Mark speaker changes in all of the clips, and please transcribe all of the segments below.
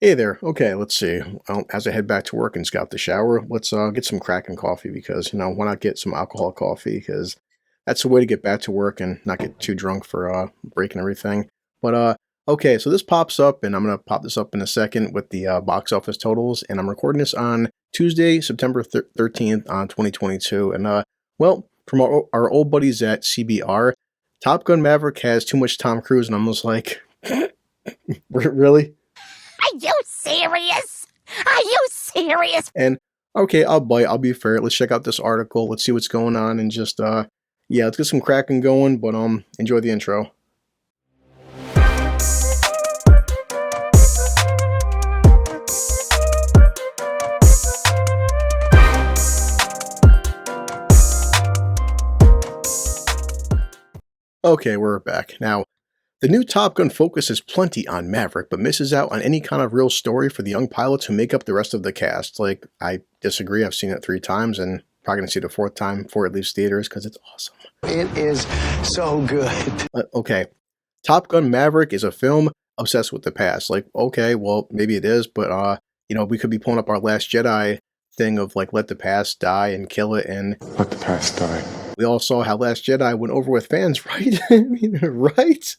Speaker 1: Hey there. Okay, let's see. Well, as I head back to work and scout the shower, let's get some Kraken coffee because why not get some alcohol coffee? Because that's the way to get back to work and not get too drunk for breaking everything. But okay, so this pops up, and I'm gonna pop this up in a second with the box office totals, and I'm recording this on Tuesday, September 13th, on 2022. And well, from our old buddies at CBR, Top Gun Maverick has too much Tom Cruise, and I'm just like, really?
Speaker 2: Are you serious? Are you serious?
Speaker 1: And okay, I'll bite. I'll be fair. Let's check out this article. Let's see what's going on, and just yeah, let's get some cracking going. But enjoy the intro. Okay, we're back now. The new Top Gun focuses plenty on Maverick, but misses out on any kind of real story for the young pilots who make up the rest of the cast. Like, I disagree. I've seen it 3 times, and probably gonna see it the 4th time before it leaves theaters because it's awesome.
Speaker 3: It is so good.
Speaker 1: Okay, Top Gun Maverick is a film obsessed with the past. Like, okay, well, maybe it is, but we could be pulling up our Last Jedi thing of like let the past die and kill it, and
Speaker 4: Let the past die.
Speaker 1: we all saw how Last Jedi went over with fans, right? I mean, right?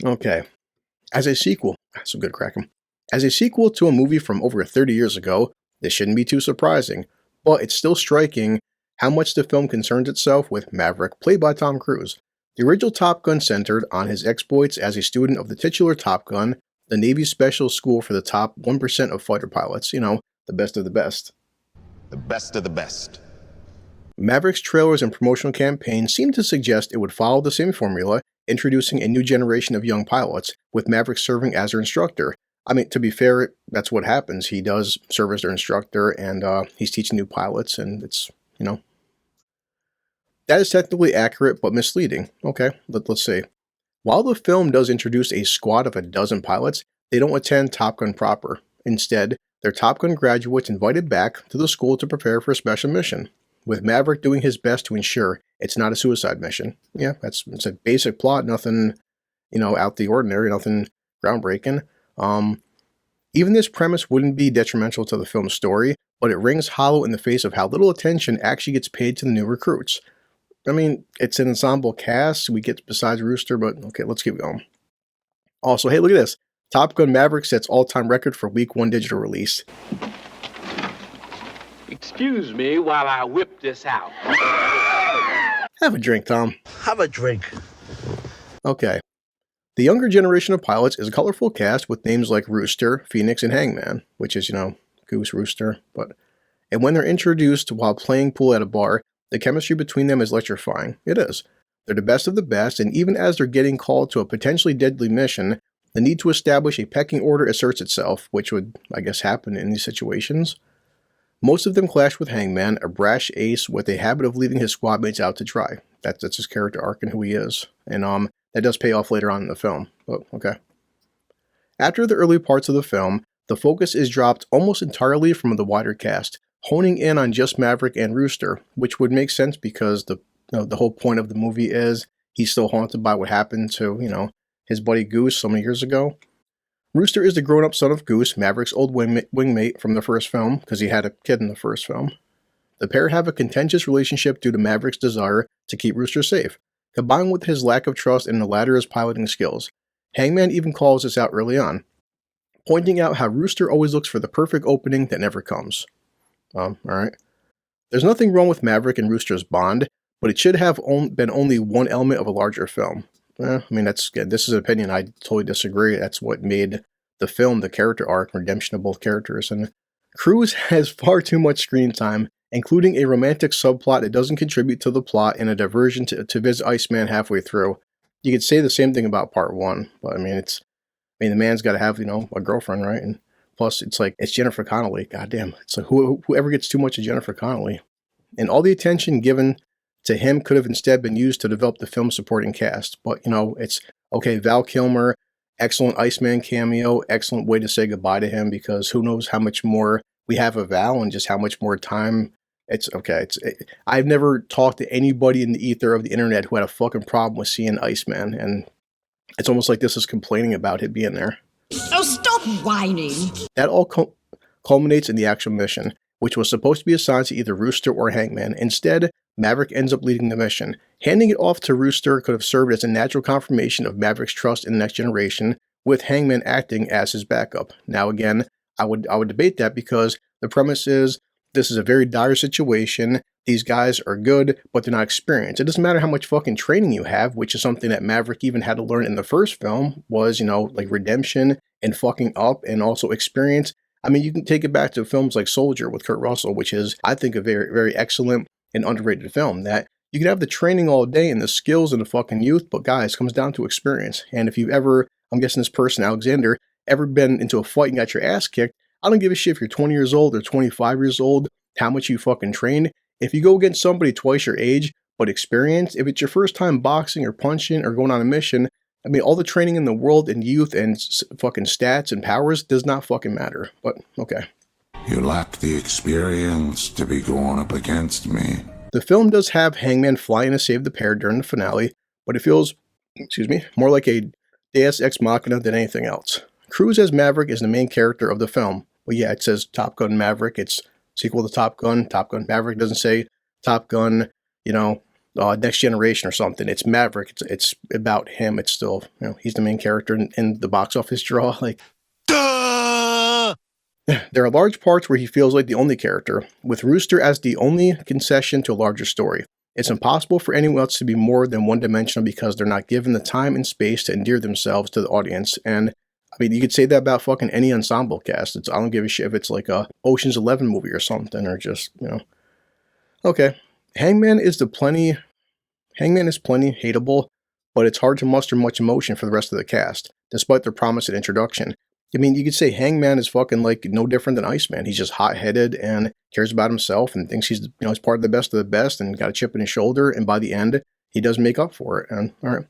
Speaker 1: Okay. As a sequel, that's some good cracking. As a sequel to a movie from over 30 years ago, this shouldn't be too surprising, but it's still striking how much the film concerns itself with Maverick, played by Tom Cruise. The original Top Gun centered on his exploits as a student of the titular Top Gun, the Navy's special school for the top 1% of fighter pilots, the best of the best.
Speaker 5: The best of the best.
Speaker 1: Maverick's trailers and promotional campaign seem to suggest it would follow the same formula, introducing a new generation of young pilots, with Maverick serving as their instructor. I mean, to be fair, that's what happens. He does serve as their instructor, and he's teaching new pilots, and it's. That is technically accurate, but misleading. Okay, let's see. While the film does introduce a squad of a dozen pilots, they don't attend Top Gun proper. Instead, they're Top Gun graduates invited back to the school to prepare for a special mission, with Maverick doing his best to ensure it's not a suicide mission. Yeah, it's a basic plot, nothing, out the ordinary, nothing groundbreaking. Even this premise wouldn't be detrimental to the film's story, but it rings hollow in the face of how little attention actually gets paid to the new recruits. I mean, it's an ensemble cast we get besides Rooster, but okay, let's keep going. Also, hey, look at this. Top Gun Maverick sets all-time record for week 1 digital release.
Speaker 6: Excuse me while I whip this out.
Speaker 1: Have a drink, Tom.
Speaker 3: Have a drink.
Speaker 1: Okay. The younger generation of pilots is a colorful cast with names like Rooster, Phoenix, and Hangman, which is, Goose, Rooster. And when they're introduced while playing pool at a bar, the chemistry between them is electrifying. It is. They're the best of the best, and even as they're getting called to a potentially deadly mission, the need to establish a pecking order asserts itself, which would, I guess, happen in these situations. Most of them clash with Hangman, a brash ace with a habit of leaving his squad mates out to dry. That's his character arc and who he is. And that does pay off later on in the film. But okay. After the early parts of the film, the focus is dropped almost entirely from the wider cast, honing in on just Maverick and Rooster, which would make sense because the whole point of the movie is he's still haunted by what happened to, his buddy Goose so many years ago. Rooster is the grown-up son of Goose, Maverick's old wingmate from the first film, because he had a kid in the first film. The pair have a contentious relationship due to Maverick's desire to keep Rooster safe, combined with his lack of trust in the latter's piloting skills. Hangman even calls this out early on, pointing out how Rooster always looks for the perfect opening that never comes. Alright. There's nothing wrong with Maverick and Rooster's bond, but it should have been only one element of a larger film. I mean, this is an opinion I totally disagree. That's what made the film the character arc, redemption of both characters. And Cruise has far too much screen time, including a romantic subplot that doesn't contribute to the plot and a diversion to visit Iceman halfway through. You could say the same thing about part 1, but I mean, the man's got to have, a girlfriend, right? And plus, it's Jennifer Connelly. Goddamn. It's like whoever gets too much of Jennifer Connelly. And all the attention given to him could have instead been used to develop the film's supporting cast. But, it's, okay, Val Kilmer, excellent Iceman cameo, excellent way to say goodbye to him, because who knows how much more we have of Val and just how much more time It's okay. I've never talked to anybody in the ether of the internet who had a fucking problem with seeing Iceman, and it's almost like this is complaining about it being there.
Speaker 4: Oh, stop whining.
Speaker 1: That all culminates in the actual mission, which was supposed to be assigned to either Rooster or Hangman. Instead, Maverick ends up leading the mission. Handing it off to Rooster could have served as a natural confirmation of Maverick's trust in the next generation, with Hangman acting as his backup. Now again, I would debate that because the premise is this is a very dire situation. These guys are good, but they're not experienced. It doesn't matter how much fucking training you have, which is something that Maverick even had to learn in the first film, was, like redemption and fucking up and also experience. I mean, you can take it back to films like Soldier with Kurt Russell, which is, I think, a very, very excellent and underrated film. That you can have the training all day and the skills and the fucking youth, but guys, it comes down to experience. And if you've ever, I'm guessing this person, Alexander, ever been into a fight and got your ass kicked, I don't give a shit if you're 20 years old or 25 years old, how much you fucking trained. If you go against somebody twice your age, but experienced, if it's your first time boxing or punching or going on a mission, I mean, all the training in the world and youth and fucking stats and powers does not fucking matter. But, okay.
Speaker 7: You lack the experience to be going up against me.
Speaker 1: The film does have Hangman flying to save the pair during the finale, but it feels, more like a Deus Ex Machina than anything else. Cruise as Maverick is the main character of the film. Well, yeah, it says Top Gun Maverick. It's sequel to Top Gun. Top Gun Maverick doesn't say Top Gun, Next Generation or something. It's Maverick. It's about him. It's still, he's the main character in the box office draw. Like, duh! There are large parts where he feels like the only character, with Rooster as the only concession to a larger story. It's impossible for anyone else to be more than one-dimensional because they're not given the time and space to endear themselves to the audience. And I mean, you could say that about fucking any ensemble cast. I don't give a shit if it's like a Ocean's 11 movie or something, or just, Okay. Hangman is plenty hateable, but it's hard to muster much emotion for the rest of the cast, despite their promise at introduction. I mean, you could say Hangman is fucking like no different than Iceman. He's just hot-headed and cares about himself and thinks he's, he's part of the best and got a chip in his shoulder, and by the end, he does make up for it. And all right.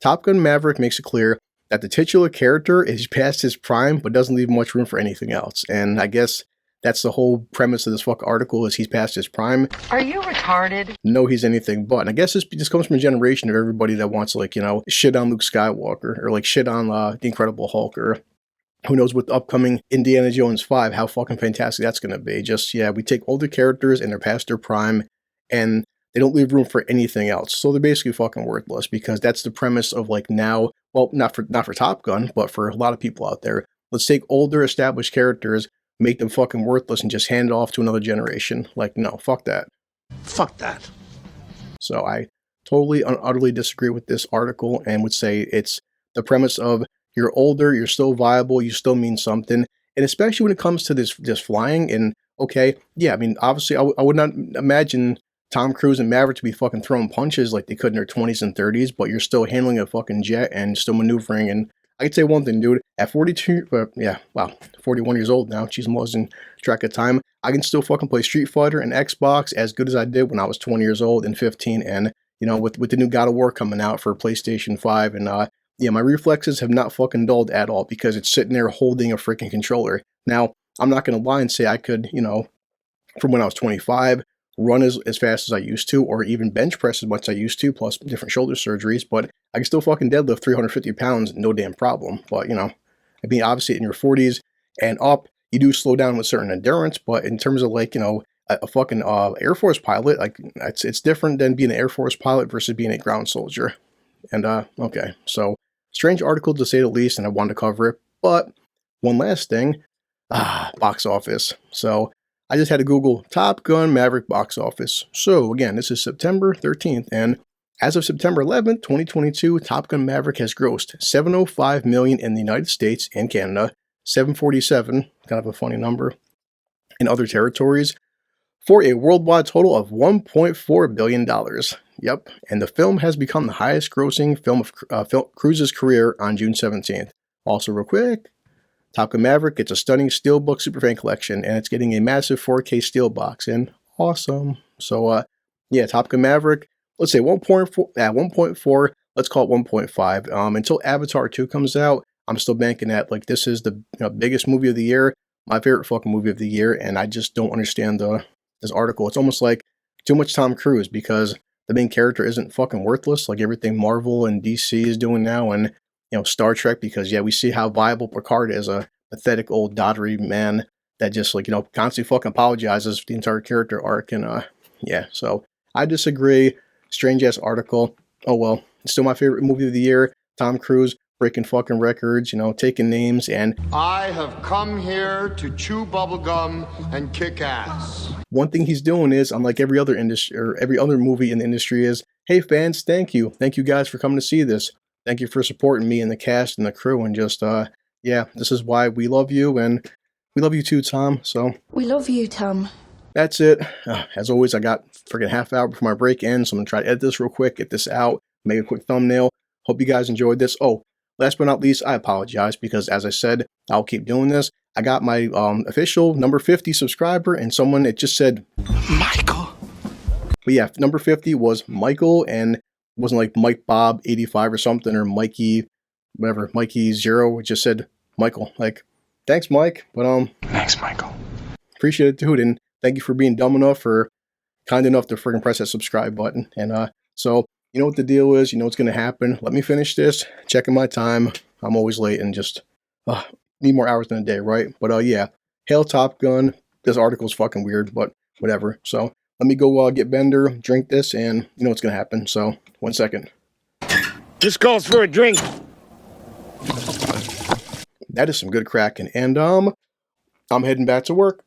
Speaker 1: Top Gun Maverick makes it clear that the titular character is past his prime, but doesn't leave much room for anything else. And I guess that's the whole premise of this fucking article, is he's past his prime.
Speaker 8: Are you retarded?
Speaker 1: No, he's anything but. And I guess this comes from a generation of everybody that wants to, shit on Luke Skywalker, or like shit on the Incredible Hulk, or who knows with the upcoming Indiana Jones 5, how fucking fantastic that's going to be. Just, we take older characters and they're past their prime, and they don't leave room for anything else. So they're basically fucking worthless, because that's the premise of like now, well, not for Top Gun, but for a lot of people out there. Let's take older established characters, make them fucking worthless, and just hand it off to another generation. Like, no, fuck that.
Speaker 3: Fuck that.
Speaker 1: So I totally and utterly disagree with this article, and would say it's the premise of you're older, you're still viable, you still mean something. And especially when it comes to this flying, and okay, yeah, I mean, obviously I would not imagine Tom Cruise and Maverick to be fucking throwing punches like they could in their 20s and 30s, but you're still handling a fucking jet and still maneuvering. And I could say one thing, dude, at 41 years old now, geez, I'm losing track of time, I can still fucking play Street Fighter and Xbox as good as I did when I was 20 years old and 15, and, with the new God of War coming out for PlayStation 5, and, my reflexes have not fucking dulled at all, because it's sitting there holding a freaking controller. Now, I'm not going to lie and say I could, from when I was 25, run as fast as I used to, or even bench press as much as I used to, plus different shoulder surgeries, but I can still fucking deadlift 350 pounds, no damn problem. But, I mean, obviously in your 40s and up, you do slow down with certain endurance, but in terms of like, a fucking Air Force pilot, like it's different than being an Air Force pilot versus being a ground soldier. And, okay, so strange article to say the least, and I wanted to cover it. But one last thing, box office. So I just had to Google Top Gun Maverick box office. So again, this is September 13th, and as of September 11th, 2022, Top Gun Maverick has grossed $705 million in the United States and Canada, $747, kind of a funny number, in other territories, for a worldwide total of $1.4 billion. Yep, and the film has become the highest grossing film of Cruise's career on June 17th. Also, real quick, Top Gun Maverick gets a stunning Steelbook Superfan collection, and it's getting a massive 4K Steelbox, and awesome. So, Top Gun Maverick, let's say 1.4, at 1.4, let's call it 1.5. Until Avatar 2 comes out, I'm still banking at, like, this is the biggest movie of the year, my favorite fucking movie of the year, and I just don't understand the this article. It's almost like too much Tom Cruise because the main character isn't fucking worthless like everything Marvel and DC is doing now, and Star Trek, because yeah, we see how viable Picard is, a pathetic old doddery man that just like constantly fucking apologizes for the entire character arc, and yeah, so I disagree. Strange ass article. Oh well, it's still my favorite movie of the year. Tom Cruise breaking fucking records, taking names, and
Speaker 8: I have come here to chew bubblegum and kick ass.
Speaker 1: one thing he's doing is, unlike every other industry or every other movie in the industry, is, hey fans, thank you guys for coming to see this. Thank you for supporting me and the cast and the crew, and just yeah, this is why we love you, and we love you too, Tom. So
Speaker 4: We love you, Tom.
Speaker 1: that's it. As always, I got freaking half hour before my break ends, so I'm gonna try to edit this real quick, get this out, make a quick thumbnail. Hope you guys enjoyed this. Oh, last but not least, I apologize because, as I said, I'll keep doing this. I got my official number 50 subscriber, and someone, it just said
Speaker 3: Michael.
Speaker 1: But yeah, number 50 was Michael, and it wasn't like Mike Bob 85 or something, or Mikey whatever, Mikey 0. It just said Michael. Like, thanks, Mike. But
Speaker 3: Thanks, Michael.
Speaker 1: appreciate it, dude, and thank you for being dumb enough or kind enough to freaking press that subscribe button. And so you know what the deal is, you know what's gonna happen. Let me finish this, checking my time. I'm always late and just need more hours than a day, right? But yeah, hail Top Gun. This article's fucking weird, but whatever. So let me go get Bender, drink this, and you know what's gonna happen. So 1 second.
Speaker 6: This calls for a drink.
Speaker 1: That is some good cracking. And I'm heading back to work.